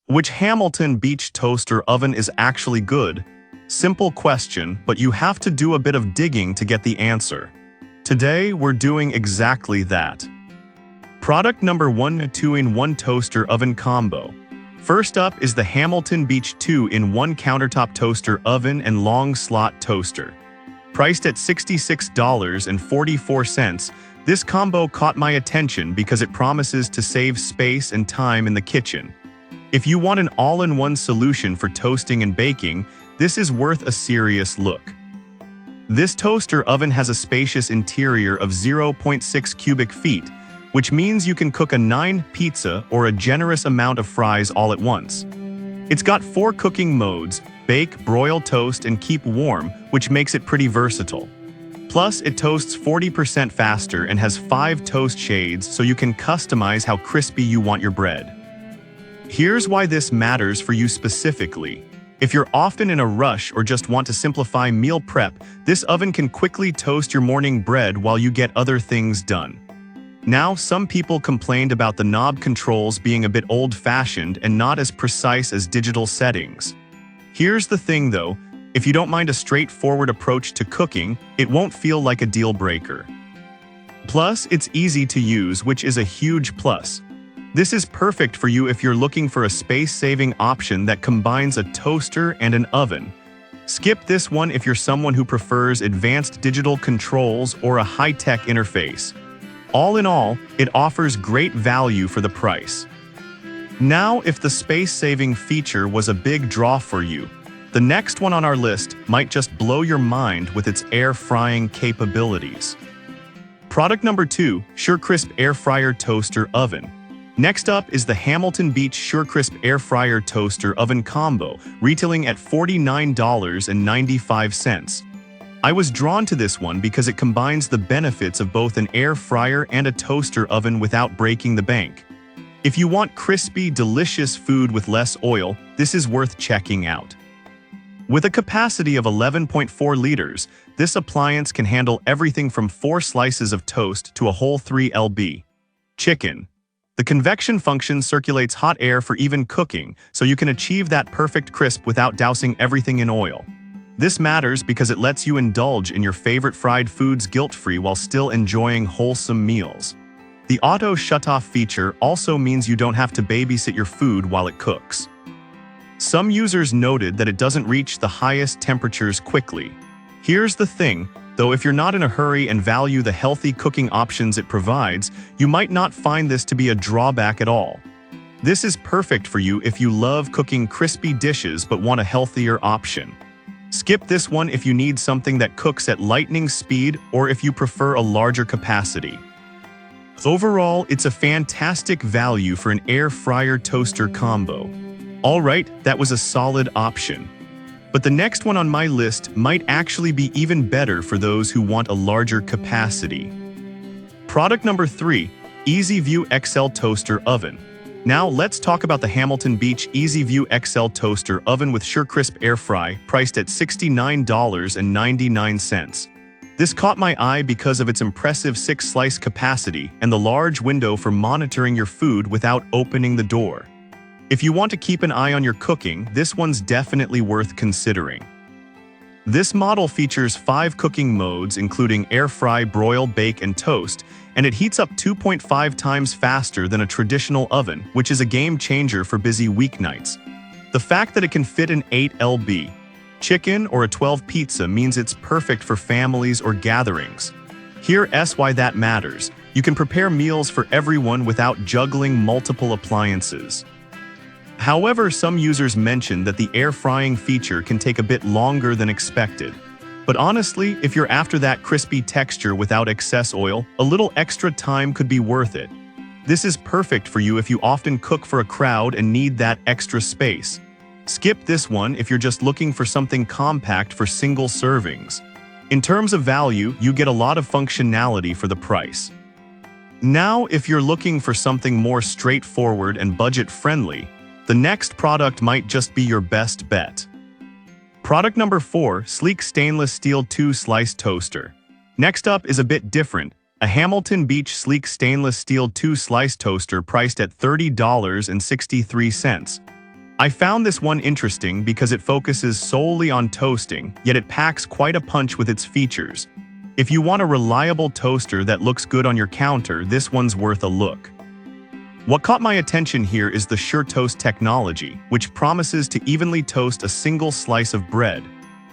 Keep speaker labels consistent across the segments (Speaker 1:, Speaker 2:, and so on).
Speaker 1: Which Hamilton Beach toaster oven is actually good? Simple question, but you have to do a bit of digging to get the answer. Today, we're doing exactly that. Product number 1, 2-in-1 toaster oven combo. First up is the Hamilton Beach 2-in-1 countertop toaster oven and long slot toaster. Priced at $66.44, this combo caught my attention because it promises to save space and time in the kitchen. If you want an all-in-one solution for toasting and baking, this is worth a serious look. This toaster oven has a spacious interior of 0.6 cubic feet, which means you can cook a 9 pizza or a generous amount of fries all at once. It's got 4 cooking modes: bake, broil, toast, and keep warm, which makes it pretty versatile. Plus, it toasts 40% faster and has 5 toast shades, so you can customize how crispy you want your bread. Here's why this matters for you specifically. If you're often in a rush or just want to simplify meal prep, this oven can quickly toast your morning bread while you get other things done. Now, some people complained about the knob controls being a bit old-fashioned and not as precise as digital settings. Here's the thing though, if you don't mind a straightforward approach to cooking, it won't feel like a deal breaker. Plus, it's easy to use, which is a huge plus. This is perfect for you if you're looking for a space-saving option that combines a toaster and an oven. Skip this one if you're someone who prefers advanced digital controls or a high-tech interface. All in all, it offers great value for the price. Now, if the space-saving feature was a big draw for you, the next one on our list might just blow your mind with its air-frying capabilities. Product number 2, SureCrisp Air Fryer Toaster Oven. Next up is the Hamilton Beach SureCrisp Air Fryer Toaster Oven Combo, retailing at $49.95. I was drawn to this one because it combines the benefits of both an air fryer and a toaster oven without breaking the bank. If you want crispy, delicious food with less oil, this is worth checking out. With a capacity of 11.4 liters, this appliance can handle everything from 4 slices of toast to a whole 3 lb. chicken. The convection function circulates hot air for even cooking, so you can achieve that perfect crisp without dousing everything in oil. This matters because it lets you indulge in your favorite fried foods guilt-free while still enjoying wholesome meals. The auto shut-off feature also means you don't have to babysit your food while it cooks. Some users noted that it doesn't reach the highest temperatures quickly. Here's the thing, though, if you're not in a hurry and value the healthy cooking options it provides, you might not find this to be a drawback at all. This is perfect for you if you love cooking crispy dishes but want a healthier option. Skip this one if you need something that cooks at lightning speed or if you prefer a larger capacity. Overall, it's a fantastic value for an air fryer toaster combo. Alright, that was a solid option. But the next one on my list might actually be even better for those who want a larger capacity. Product number 3, EasyView XL Toaster Oven. Now let's talk about the Hamilton Beach EasyView XL Toaster Oven with SureCrisp Air Fry, priced at $69.99. This caught my eye because of its impressive 6-slice capacity and the large window for monitoring your food without opening the door. If you want to keep an eye on your cooking, this one's definitely worth considering. This model features 5 cooking modes including air fry, broil, bake, and toast, and it heats up 2.5 times faster than a traditional oven, which is a game changer for busy weeknights. The fact that it can fit an 8 lb. chicken or a 12 pizza means it's perfect for families or gatherings. Here's why that matters. You can prepare meals for everyone without juggling multiple appliances. However, some users mentioned that the air frying feature can take a bit longer than expected. But honestly, if you're after that crispy texture without excess oil, a little extra time could be worth it. This is perfect for you if you often cook for a crowd and need that extra space. Skip this one if you're just looking for something compact for single servings. In terms of value, you get a lot of functionality for the price. Now, if you're looking for something more straightforward and budget-friendly, the next product might just be your best bet. Product number 4, Sleek Stainless Steel 2-Slice Toaster. Next up is a bit different, a Hamilton Beach Sleek Stainless Steel 2-Slice Toaster priced at $30.63. I found this one interesting because it focuses solely on toasting, yet it packs quite a punch with its features. If you want a reliable toaster that looks good on your counter, this one's worth a look. What caught my attention here is the Sure Toast technology, which promises to evenly toast a single slice of bread.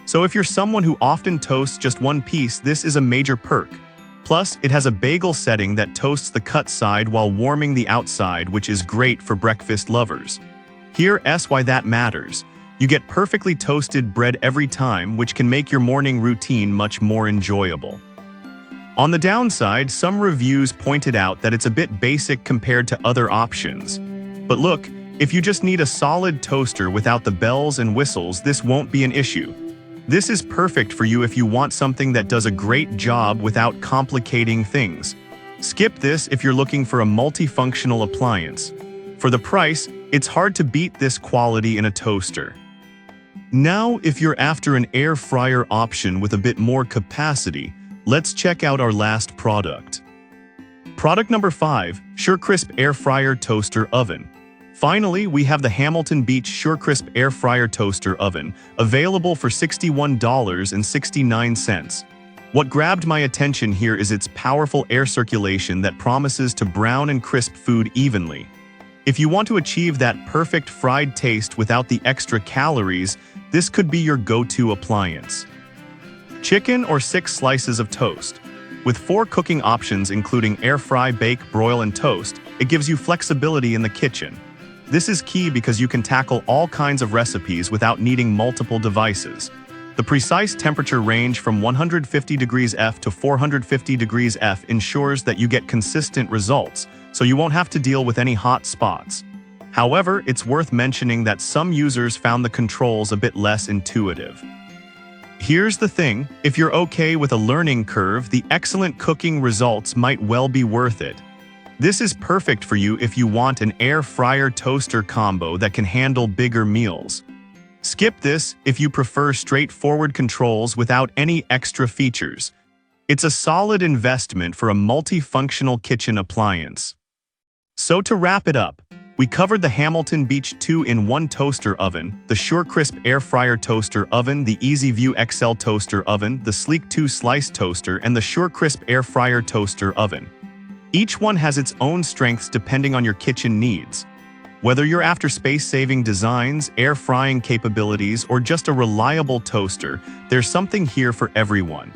Speaker 1: So if you're someone who often toasts just one piece, this is a major perk. Plus, it has a bagel setting that toasts the cut side while warming the outside, which is great for breakfast lovers. Here's why that matters. You get perfectly toasted bread every time, which can make your morning routine much more enjoyable. On the downside, some reviews pointed out that it's a bit basic compared to other options. But look, if you just need a solid toaster without the bells and whistles, this won't be an issue. This is perfect for you if you want something that does a great job without complicating things. Skip this if you're looking for a multifunctional appliance. For the price, it's hard to beat this quality in a toaster. Now, if you're after an air fryer option with a bit more capacity, let's check out our last product. Product number 5, SureCrisp Air Fryer Toaster Oven. Finally, we have the Hamilton Beach SureCrisp Air Fryer Toaster Oven, available for $61.69. What grabbed my attention here is its powerful air circulation that promises to brown and crisp food evenly. If you want to achieve that perfect fried taste without the extra calories, this could be your go-to appliance. Chicken or 6 slices of toast. With 4 cooking options including air fry, bake, broil, and toast, it gives you flexibility in the kitchen. This is key because you can tackle all kinds of recipes without needing multiple devices. The precise temperature range from 150 degrees F to 450 degrees F ensures that you get consistent results, so you won't have to deal with any hot spots. However, it's worth mentioning that some users found the controls a bit less intuitive. Here's the thing, if you're okay with a learning curve, the excellent cooking results might well be worth it. This is perfect for you if you want an air fryer toaster combo that can handle bigger meals. Skip this if you prefer straightforward controls without any extra features. It's a solid investment for a multifunctional kitchen appliance. So to wrap it up, we covered the Hamilton Beach 2-in-1 Toaster Oven, the SureCrisp Air Fryer Toaster Oven, the EasyView XL Toaster Oven, the Sleek 2-Slice Toaster, and the SureCrisp Air Fryer Toaster Oven. Each one has its own strengths depending on your kitchen needs. Whether you're after space-saving designs, air frying capabilities, or just a reliable toaster, there's something here for everyone.